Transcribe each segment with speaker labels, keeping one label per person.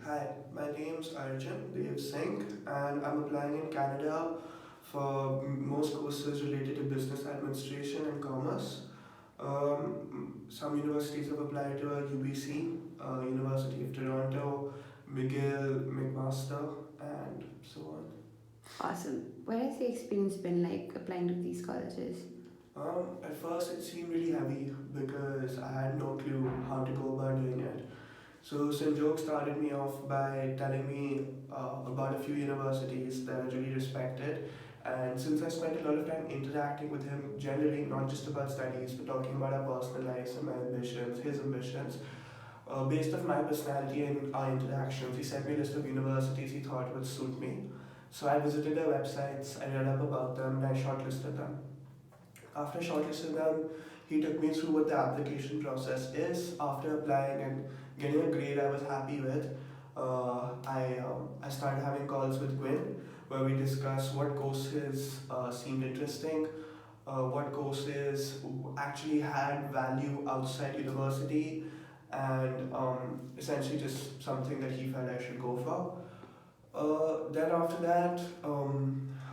Speaker 1: Hi, my name's Arjun Singh, and I'm applying in Canada for most courses related to business administration and commerce. Some universities have applied to UBC, University of Toronto, McGill, McMaster, and so on.
Speaker 2: Awesome. What has the experience been like applying to these colleges?
Speaker 1: At first, it seemed really heavy because I had no clue how to go about doing it. So Sanjog started me off by telling me about a few universities that are really respected. And since I spent a lot of time interacting with him, generally not just about studies, but talking about our personal lives and my ambitions, his ambitions, based on my personality and our interactions, he sent me a list of universities he thought would suit me. So I visited their websites, I read up about them, and I shortlisted them. After shortlisting them, he took me through what the application process is. After applying and getting a grade I was happy with, I started having calls with Gwyn where we discuss what courses seemed interesting, what courses actually had value outside university, and essentially just something that he felt I should go for. Then after that,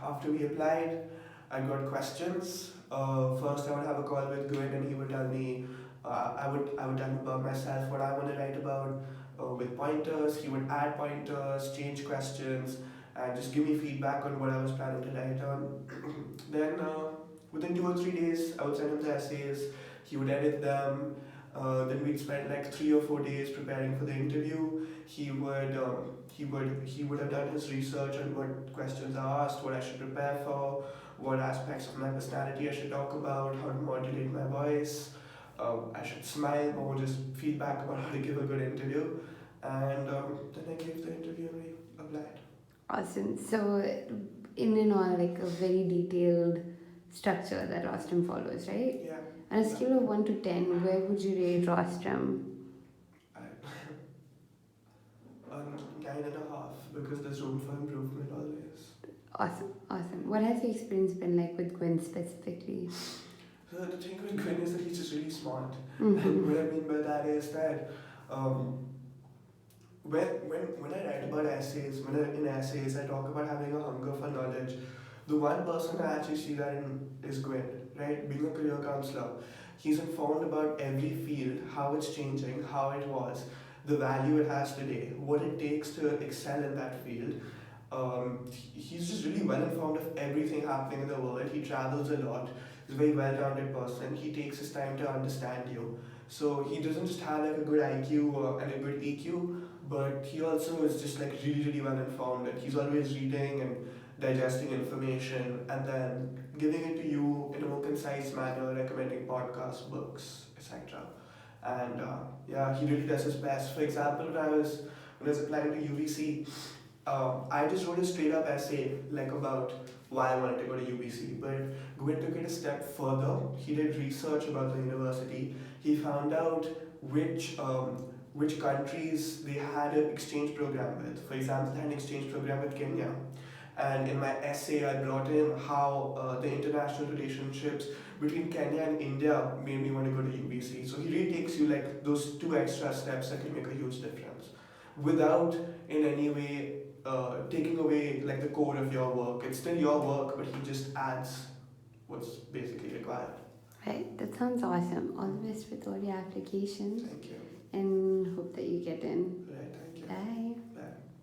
Speaker 1: after we applied, I got questions. First, I would have a call with Gwyn, and he would tell me, I would tell him about myself, what I want to write about, with pointers. He would add pointers, change questions, and just give me feedback on what I was planning to write on. Then, within 2 or 3 days, I would send him the essays. He would edit them. Then we'd spend like 3 or 4 days preparing for the interview. He would have done his research on what questions are asked, what I should prepare for, what aspects of my personality I should talk about, how to modulate my voice. I should smile more, just feedback about how to give a good interview. And then I gave the interview and we applied.
Speaker 2: Awesome. So, in and all, like a very detailed structure that Rostrum follows, right?
Speaker 1: Yeah.
Speaker 2: On a scale of 1 to 10, where would you rate Rostrum?
Speaker 1: I, 9.5 because there's room for improvement always.
Speaker 2: Awesome, awesome. What has the experience been like with Gwyn specifically?
Speaker 1: So the thing with Gwyn is that he's just really smart.
Speaker 2: Mm-hmm.
Speaker 1: And what I mean by that is that when I write about essays, in essays I talk about having a hunger for knowledge. The one person I actually see that in is Gwyn, right? Being a career counselor, he's informed about every field, how it's changing, how it was, the value it has today, what it takes to excel in that field. He's just really well informed of everything happening in the world. He travels a lot. He's a very well-rounded person. He takes his time to understand you. So he doesn't just have like a good IQ and a good EQ, but he also is just like really, really well informed, and he's always reading and digesting information and then giving it to you in a more concise manner, recommending podcasts, books, etc. And yeah, he really does his best. For example, when I was applying to UBC, I just wrote a straight up essay like about why I wanted to go to UBC. But Gwyn took it a step further. He did research about the university. He found out which countries they had an exchange program with. For example, they had an exchange program with Kenya. And in my essay, I brought in how the international relationships between Kenya and India made me want to go to UBC. So he really takes you like those two extra steps that can make a huge difference without in any way taking away like the core of your work. It's still your work, but he just adds what's basically required.
Speaker 2: Right, that sounds awesome. All the best with all your applications
Speaker 1: Thank you.
Speaker 2: and hope that you get in.